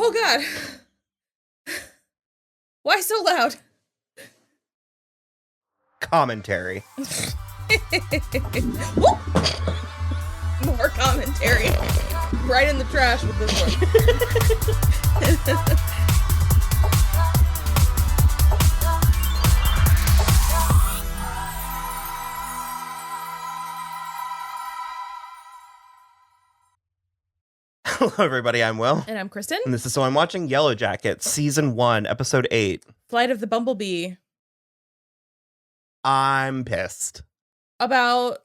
Oh, God. Why so loud? Commentary. More commentary. Right in the trash with this one. Hello, everybody. I'm Will. And I'm Kristen. And this is So I'm Watching Yellowjackets, Season 1, Episode 8. Flight of the Bumblebee. I'm pissed. About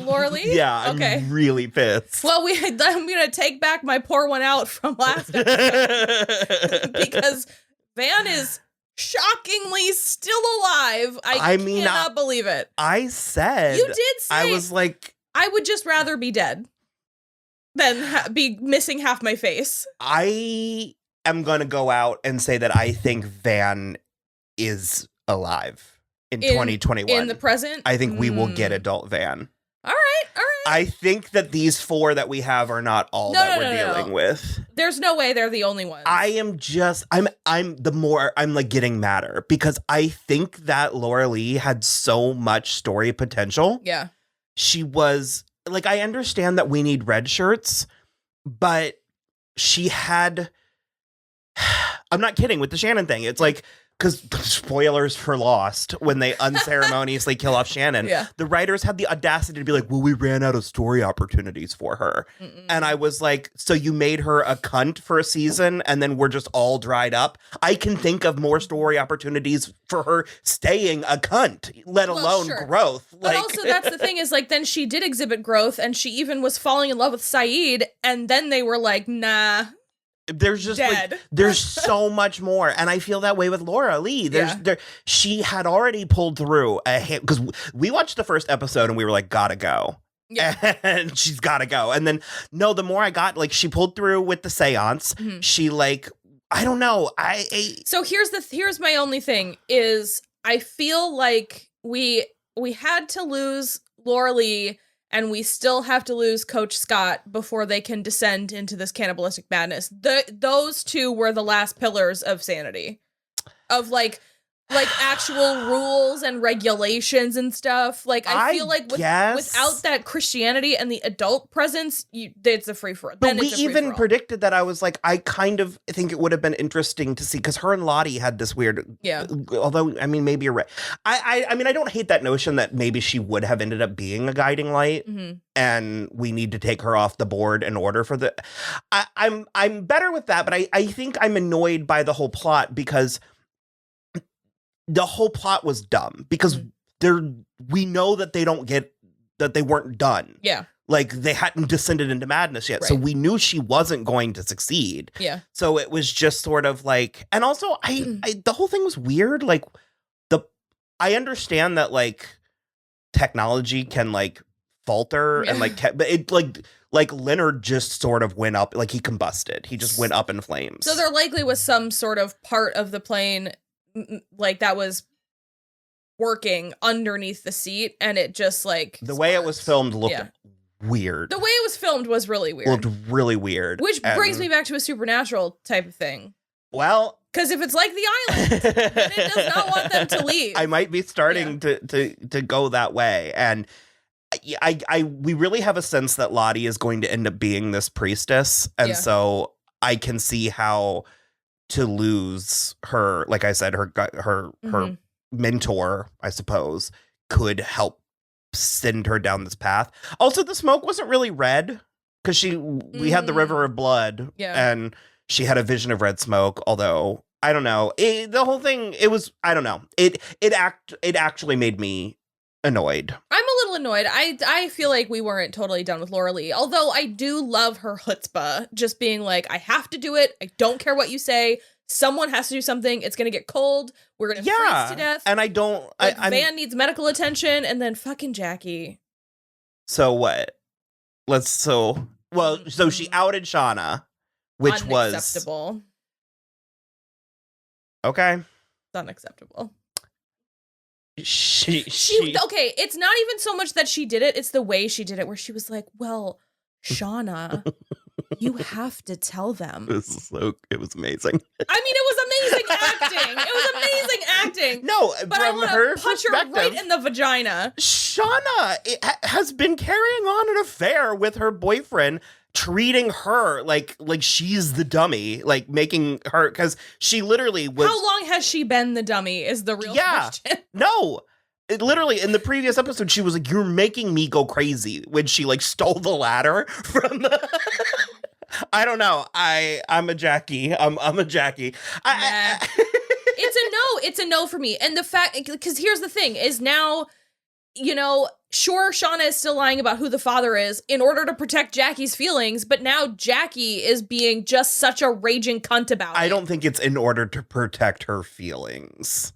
Laura Lee? Yeah, okay. I'm really pissed. Well, I'm going to take back my pour one out from last episode. Because Van is shockingly still alive. I cannot believe it. I said... You did say... I was like... I would just rather be dead than be missing half my face. I am going to go out and say that I think Van is alive in 2021. In the present? I think we will get adult Van. All right. I think that these four that we have are not all we're dealing with. There's no way they're the only ones. I'm like getting madder because I think that Laura Lee had so much story potential. Yeah. She was like, I understand that we need red shirts, but she had, I'm not kidding with the Shannon thing. It's like, because spoilers for Lost, when they unceremoniously kill off Shannon, the writers had the audacity to be like, well, we ran out of story opportunities for her. And I was like, so you made her a cunt for a season and then we're just all dried up? I can think of more story opportunities for her staying a cunt, let alone growth. But also that's the thing is like, then she did exhibit growth and she even was falling in love with Saeed. And then they were like, nah. There's just dead. Like, there's so much more. And I feel that way with Laura Lee. She had already pulled through because we watched the first episode and we were like, gotta go. Yeah. And she's gotta go. And then the more I got, like, she pulled through with the seance. Mm-hmm. She like, I don't know. So here's my only thing is I feel like we had to lose Laura Lee and we still have to lose Coach Scott before they can descend into this cannibalistic madness. Those two were the last pillars of sanity. Of like actual rules and regulations and stuff. Like I feel like without that Christianity and the adult presence, it's a free for all. But we even predicted that. I was like, I kind of think it would have been interesting to see because her and Lottie had this weird. Yeah. Although I mean, maybe you're right. I mean, I don't hate that notion that maybe she would have ended up being a guiding light, and we need to take her off the board in order for the. I'm better with that, but I think I'm annoyed by the whole plot because. The whole plot was dumb because we know that they weren't done. Yeah. Like they hadn't descended into madness yet. Right. So we knew she wasn't going to succeed. Yeah. So it was just sort of like, and also the whole thing was weird. Like I understand that like technology can like falter and like, but it like Leonard just sort of went up, like he combusted. He just went up in flames. So there likely was some sort of part of the plane like that was working underneath the seat and it just like the way it was filmed looked weird. The way it was filmed was really weird. Looked really weird. Which brings me back to a Supernatural type of thing. Well, because if it's like The Island, then it does not want them to leave. I might be starting to go that way. And we really have a sense that Lottie is going to end up being this priestess. And so I can see how to lose her, like I said, her mentor, I suppose, could help send her down this path. Also, the smoke wasn't really red because we had the river of blood, and she had a vision of red smoke. Although I don't know, the whole thing, it was, I don't know, it actually made me annoyed. I'm a little annoyed. I feel like we weren't totally done with Laura Lee, although I do love her chutzpah, just being like, I have to do it. I don't care what you say. Someone has to do something. It's going to get cold. We're going to freeze to death. And I don't... Like, Van needs medical attention, and then fucking Jackie. So what? So she outed Shauna, which was... Unacceptable. Okay. It's unacceptable. She okay, it's not even so much that she did it, it's the way she did it, where she was like, well, Shauna, You have to tell them. It was amazing. I mean, it was amazing acting. It was amazing acting. No, but from her punch her right in the vagina. Shauna has been carrying on an affair with her boyfriend, treating her like she's the dummy, like making her, because she literally was. How long has she been the dummy is the real question. No. It literally, in the previous episode, she was like, "You're making me go crazy," when she like stole the ladder from the... I don't know. I'm a Jackie. I'm a Jackie. It's a no. It's a no for me. And the fact, because here's the thing, is now, sure, Shauna is still lying about who the father is in order to protect Jackie's feelings, but now Jackie is being just such a raging cunt about it. I don't think it's in order to protect her feelings.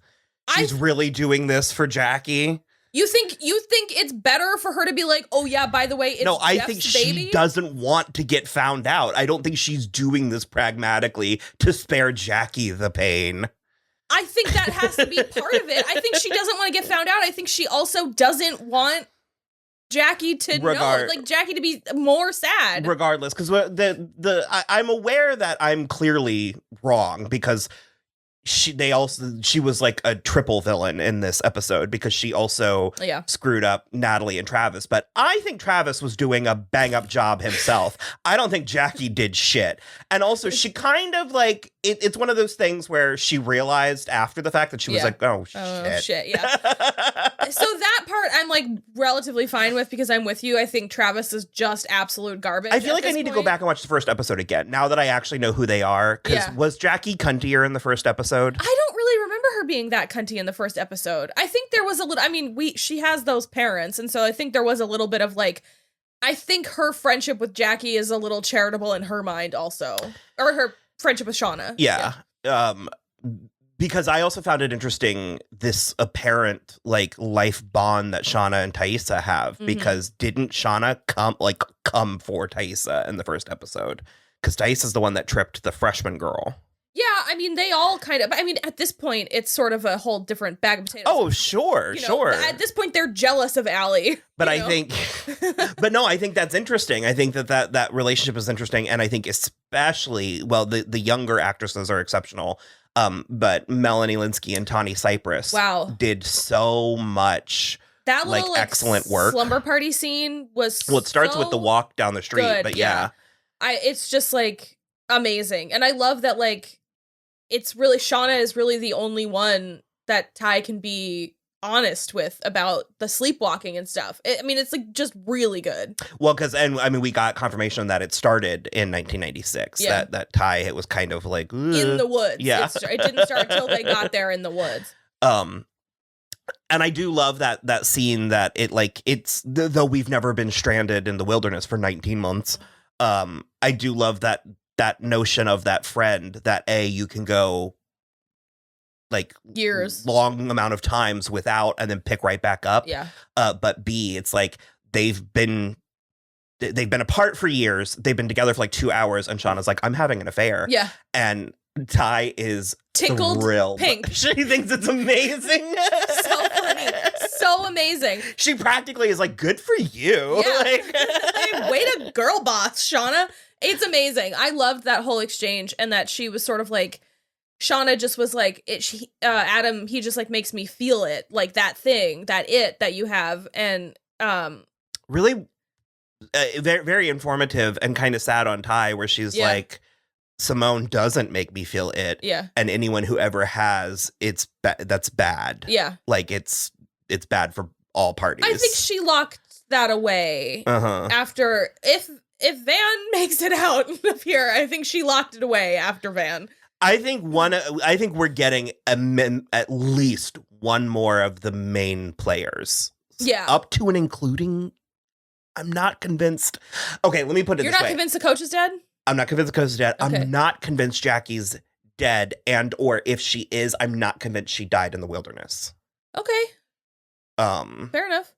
She's really doing this for Jackie. You think it's better for her to be like, oh yeah, by the way, it's No, I Jeff's think baby? She doesn't want to get found out. I don't think she's doing this pragmatically to spare Jackie the pain. I think that has to be part of it. I think she doesn't want to get found out. I think she also doesn't want Jackie to know, like Jackie to be more sad. Regardless, because I'm aware that I'm clearly wrong, because she was like a triple villain in this episode, because she also screwed up Natalie and Travis. But I think Travis was doing a bang up job himself. I don't think Jackie did shit. And also she kind of like, it's one of those things where she realized after the fact that she was like, oh shit. Yeah. So that part I'm like relatively fine with, because I'm with you. I think Travis is just absolute garbage. I feel like I need to go back and watch the first episode again now that I actually know who they are. Because was Jackie cuntier in the first episode? I don't really remember her being that cunty in the first episode. I think there was a little, she has those parents, and so I think there was a little bit of like, I think her friendship with Jackie is a little charitable in her mind also. Or her friendship with Shauna. Yeah. Because I also found it interesting, this apparent like life bond that Shauna and Taissa have, because didn't Shauna come for Taissa in the first episode? Because Taissa's the one that tripped the freshman girl. Yeah, they all kind of, at this point, it's sort of a whole different bag of potatoes. Oh, sure. At this point, they're jealous of Allie. But I think, I think that's interesting. I think that relationship is interesting. And I think especially, well, the younger actresses are exceptional. But Melanie Linsky and Tawny Cypress did so much that little, excellent work. Slumber party scene was it starts with the walk down the street, good, but yeah. It's just like amazing. And I love that it's really, Shauna is really the only one that Ty can be honest with about the sleepwalking and stuff. It's like just really good. Well, because we got confirmation that it started in 1996. Yeah. That Ty, it was kind of like in the woods. Yeah, it didn't start until they got there in the woods. And I do love that scene that it's though we've never been stranded in the wilderness for 19 months. I do love that notion of that friend that you can go years, long amount of times without, and then pick right back up. Yeah. But B, it's like they've been apart for years. They've been together for like 2 hours, and Shauna's like, I'm having an affair. Yeah. And Ty is tickled thrilled. Pink. She thinks it's amazing. So funny. So amazing. She practically is like, good for you. Yeah. Way to girl boss, Shauna. It's amazing. I loved that whole exchange, and that she was sort of like, Shauna just was like, Adam, he just like makes me feel it, like that thing, that you have. And really very, very informative and kind of sad on Ty, where she's like, Simone doesn't make me feel it. Yeah. And anyone who ever has, that's bad. Yeah. Like it's bad for all parties. I think she locked that away after, if Van makes it out of here, I think she locked it away after Van. I think we're getting at least one more of the main players. Yeah. Up to and including, I'm not convinced. Okay, let me put it this way. You're not convinced the coach is dead? I'm not convinced the coach is dead. Okay. I'm not convinced Jackie's dead, and or if she is, I'm not convinced she died in the wilderness. Okay. Fair enough.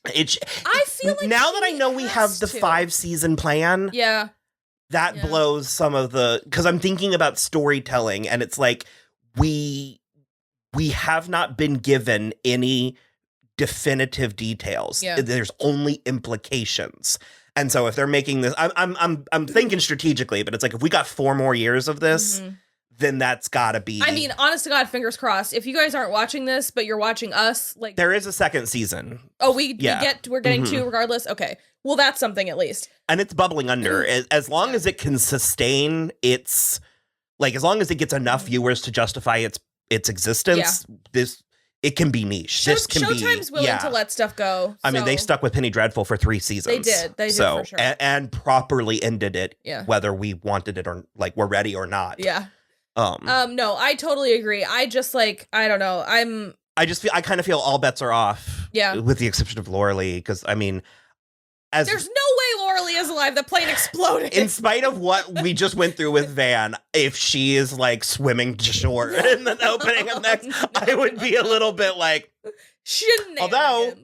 I feel like now that I know we have the 5-season plan. Yeah. That blows some of the, because I'm thinking about storytelling, and it's like we have not been given any definitive details. Yeah. There's only implications. And so if they're making this, I'm thinking strategically, but it's like if we got 4 more years of this, then that's gotta be. I mean, honest to God, fingers crossed. If you guys aren't watching this, but you're watching us, like there is a second season. Oh, we're getting 2 regardless. Okay, well that's something at least. And it's bubbling under as long as it can sustain its, like as long as it gets enough viewers to justify its existence. It can be niche. This can Showtime's willing to let stuff go. I mean, they stuck with Penny Dreadful for 3 seasons. They did for sure. And properly ended it, whether we wanted it or like we're ready or not. Yeah. No, I totally agree. I just like, I don't know. I kind of feel all bets are off. Yeah. With the exception of Laura Lee, because I mean, there's no way Laura Lee is alive. The plane exploded. In spite of what we just went through with Van, if she is like swimming to shore in the opening of next, I would be a little bit like, shenanigans. Although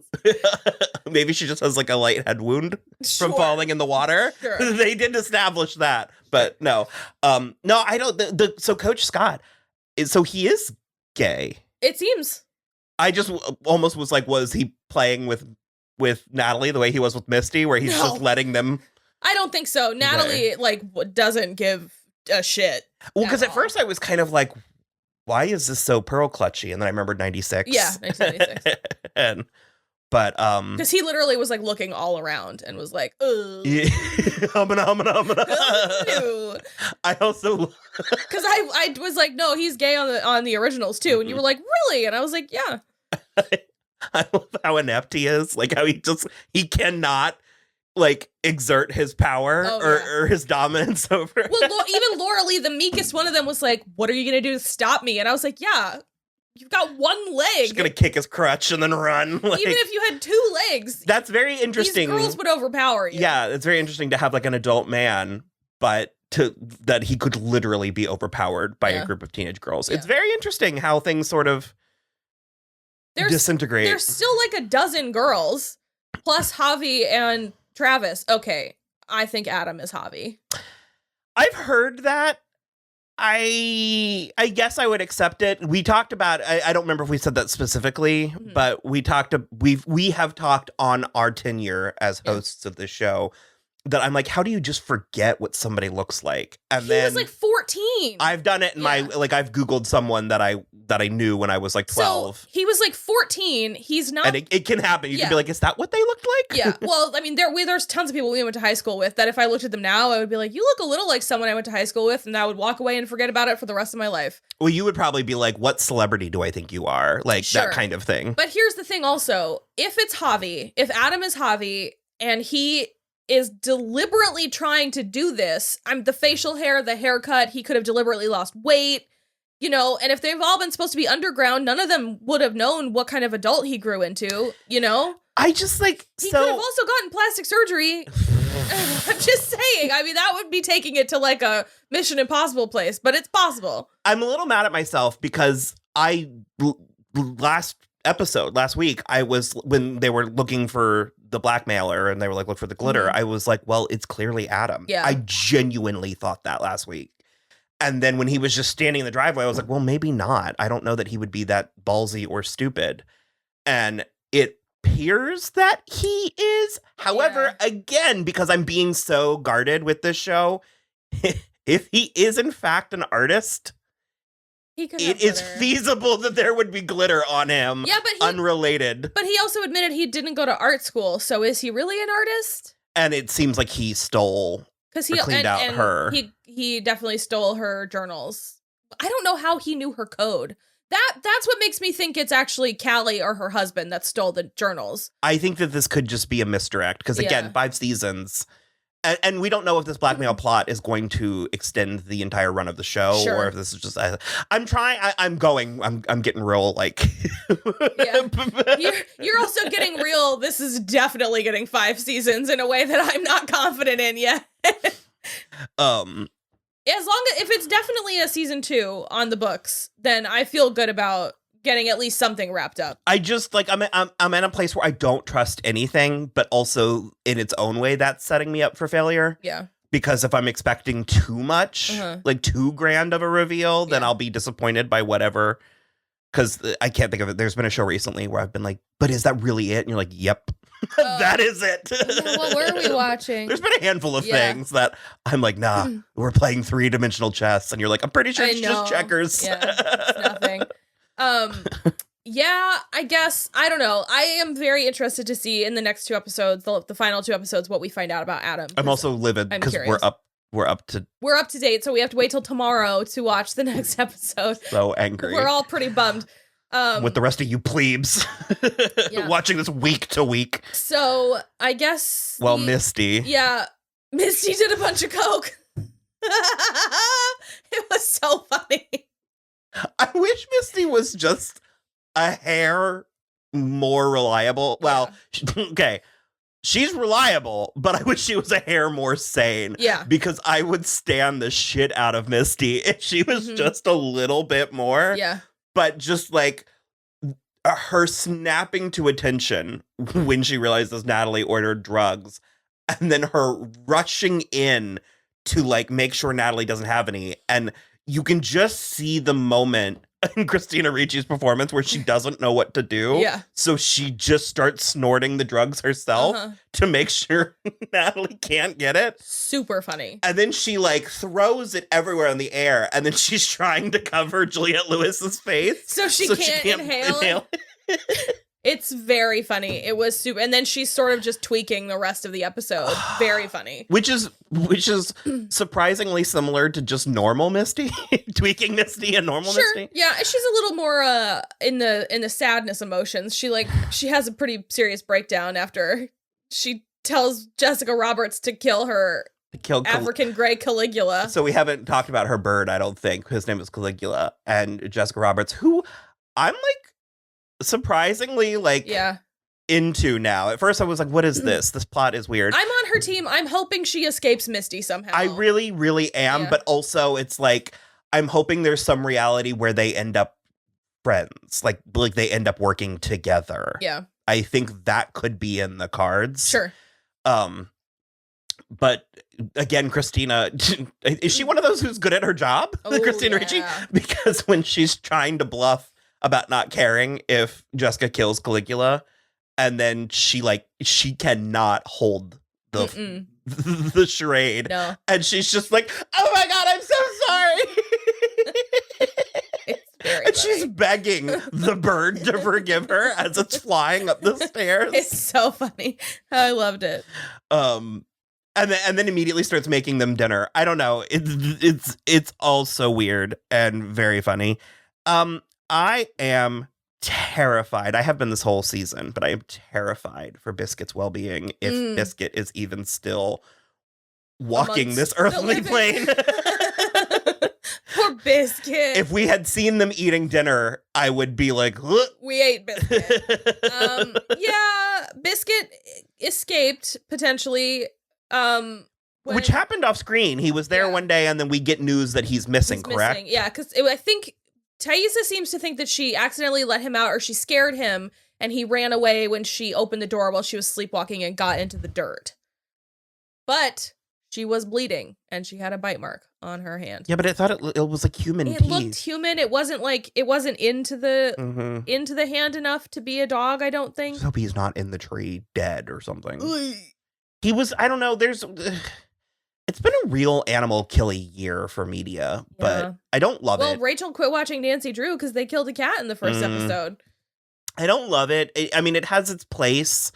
maybe she just has like a light head wound from falling in the water. Sure. They did establish that, but no, I don't. So Coach Scott, so he is gay. It seems. I just almost was like, was he playing with Natalie the way he was with Misty, where he's just letting them? I don't think so. Natalie doesn't give a shit. Well, because at first I was kind of like, why is this so pearl clutchy? And then I remembered 96. Yeah, 1996. But because he literally was like looking all around and was like, ugh. Yeah. I also because I was like, no, he's gay on the originals too, and you were like, really? And I was like, yeah. I love how inept he is, like how he cannot like exert his power or his dominance over. Well, even Laura Lee, the meekest one of them, was like, "What are you gonna do to stop me?" And I was like, "Yeah, you've got one leg. She's gonna kick his crutch and then run." Like, even if you had 2 legs, that's very interesting. These girls would overpower you. Yeah, it's very interesting to have like an adult man, but that he could literally be overpowered by a group of teenage girls. Yeah. It's very interesting how things sort of disintegrate. There's still like a dozen girls plus Javi and Travis. Okay, I think Adam is Javi. I've heard that. I guess I would accept it. We talked about, I don't remember if we said that specifically, but we have talked on our tenure as hosts of this show that I'm like, how do you just forget what somebody looks like? And he was like 14. I've done it in my, like, I've Googled someone that I knew when I was like 12. So he was like 14. He's not. And it can happen. You can be like, is that what they looked like? Yeah. Well, I mean, there's tons of people we went to high school with that if I looked at them now, I would be like, you look a little like someone I went to high school with, and I would walk away and forget about it for the rest of my life. Well, you would probably be like, what celebrity do I think you are? Like that kind of thing. But here's the thing also, if it's Javi, if Adam is Javi and he is deliberately trying to do this, the facial hair, the haircut, he could have deliberately lost weight, and if they've all been supposed to be underground, none of them would have known what kind of adult he grew into, I just like, he could have also gotten plastic surgery. I'm just saying, I mean, that would be taking it to like a Mission Impossible place, but it's possible. I'm a little mad at myself because last week, I was, when they were looking for the blackmailer and they were like, look for the glitter. I was like, well, it's clearly Adam. Yeah. I genuinely thought that last week. And then when he was just standing in the driveway, I was like, well, maybe not. I don't know that he would be that ballsy or stupid. And it appears that he is. However, again, because I'm being so guarded with this show, if he is in fact an artist, it is feasible that there would be glitter on him. Yeah, but unrelated. But he also admitted he didn't go to art school. So is he really an artist? And it seems like he stole or cleaned out her. He definitely stole her journals. I don't know how he knew her code. That's what makes me think it's actually Callie or her husband that stole the journals. I think that this could just be a misdirect because again, 5 seasons. And we don't know if this blackmail plot is going to extend the entire run of the show or if this is just. I'm getting real like. You're also getting real. This is definitely getting 5 seasons in a way that I'm not confident in yet. As long as if it's definitely a season 2 on the books, then I feel good about getting at least something wrapped up. I just like I'm in a place where I don't trust anything, but also in its own way that's setting me up for failure. Yeah. Because if I'm expecting too much, like too grand of a reveal, then I'll be disappointed by whatever because I can't think of it. There's been a show recently where I've been like, but is that really it? And you're like, yep, that is it. Well, where are we watching? There's been a handful of things that I'm like, nah, we're playing 3-dimensional chess. And you're like, I'm pretty sure it's just checkers. Yeah, it's nothing. Yeah, I guess, I don't know. I am very interested to see in the next 2 episodes, the final 2 episodes, what we find out about Adam. I'm also livid because we're up to date, so we have to wait till tomorrow to watch the next episode. So angry. We're all pretty bummed. With the rest of you plebes watching this week to week. So I guess Misty. Yeah. Misty did a bunch of coke. It was so funny. I wish Misty was just a hair more reliable. Well, okay. She's reliable, but I wish she was a hair more sane. Yeah. Because I would stand the shit out of Misty if she was just a little bit more. Yeah. But just like her snapping to attention when she realizes Natalie ordered drugs and then her rushing in to like make sure Natalie doesn't have any. And you can just see the moment in Christina Ricci's performance where she doesn't know what to do. Yeah. So she just starts snorting the drugs herself to make sure Natalie can't get it. Super funny. And then she like throws it everywhere in the air. And then she's trying to cover Juliette Lewis's face. So she can't inhale it. It's very funny. It was super. And then she's sort of just tweaking the rest of the episode. Very funny. Which is surprisingly similar to just normal Misty. Tweaking Misty and normal Misty. Yeah, she's a little more in the sadness emotions. She has a pretty serious breakdown after she tells Jessica Roberts to kill her African gray Caligula. So we haven't talked about her bird, I don't think. His name is Caligula. And Jessica Roberts, who I'm like surprisingly into now. At first I was like, what is this? This plot is weird. I'm on her team. I'm hoping she escapes Misty somehow. I really, really am. But also it's like, I'm hoping there's some reality where they end up friends. Like they end up working together. Yeah. I think that could be in the cards. Sure. But again, Christina, is she one of those who's good at her job? Christina Ricci? Because when she's trying to bluff about not caring if Jessica kills Caligula, and then she cannot hold the charade. No. And she's just like, oh my God, I'm so sorry. It's very and funny. She's begging the bird to forgive her as it's flying up the stairs. It's so funny. I loved it. And then immediately starts making them dinner. I don't know. It's all so weird and very funny. I am terrified. I have been this whole season, but I am terrified for Biscuit's well-being if Biscuit is even still walking this earthly plane. Poor Biscuit. If we had seen them eating dinner, I would be like, ugh. We ate Biscuit. Yeah, Biscuit escaped potentially. Which happened off screen. He was there one day, and then we get news that he's missing, correct? Yeah, because I think Taissa seems to think that she accidentally let him out, or she scared him, and he ran away when she opened the door while she was sleepwalking and got into the dirt. But she was bleeding, and she had a bite mark on her hand. Yeah, but I thought it was like human teeth. It looked human. It wasn't into the hand enough to be a dog, I don't think. I hope he's not in the tree dead or something. He was, I don't know, it's been a real animal killy year for media, but I don't love it. Well, Rachel quit watching Nancy Drew because they killed a cat in the first episode. I don't love it. I mean, it has its place,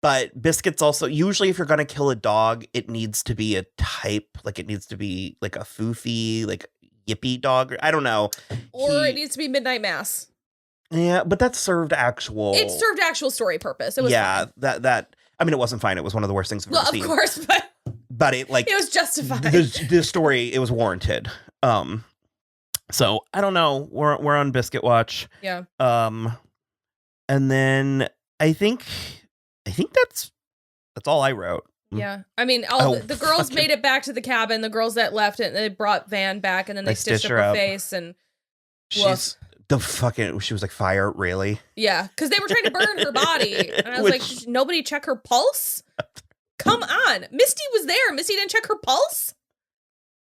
but Biscuit's also, usually if you're going to kill a dog, it needs to be a type, like it needs to be like a foofy, like yippy dog. I don't know. Or it needs to be Midnight Mass. Yeah, but that served actual. It served actual story purpose. It was fine. that. I mean, it wasn't fine. It was one of the worst things I've ever seen. Of course, but it it was justified. The story, it was warranted. So I don't know. We're on Biscuit Watch. Yeah. And then I think that's all I wrote. Yeah. I mean, the girls made it back to the cabin. The girls that left it, they brought Van back, and then they stitched up her face, and she's she was like, fire, really? Yeah, because they were trying to burn her body. And I was like, did nobody check her pulse? Come on. Misty was there. Misty didn't check her pulse?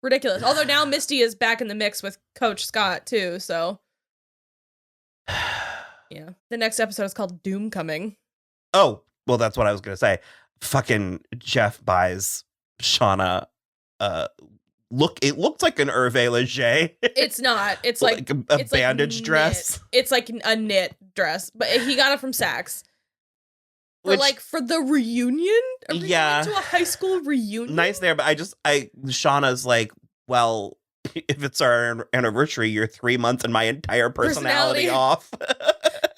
Ridiculous. Although now Misty is back in the mix with Coach Scott, too, so. The next episode is called Doom Coming. Oh, well, that's what I was going to say. Fucking Jeff buys Shauna. It looks like an Hervé Leger. It's not. It's like a bandage dress. It's like a knit dress, but he got it from Saks. For the reunion? Are we going to a high school reunion? Nice there, but Shauna's like, well, if it's our anniversary, you're 3 months and my entire personality off.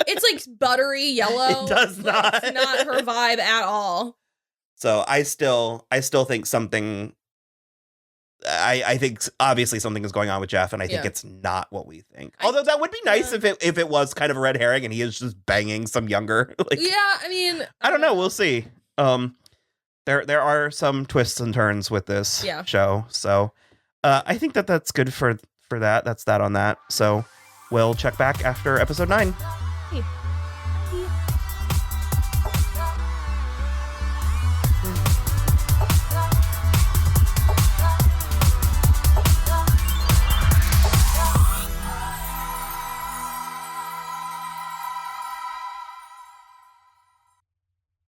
It's like buttery yellow. It does not. It's not her vibe at all. So I still think something. I think obviously something is going on with Jeff, and I think it's not what we think. Although that would be nice if it was kind of a red herring and he is just banging some younger. I don't know. We'll see. There are some twists and turns with this show, so I think that's good for that. That's that on that. So we'll check back after episode 9. Hey.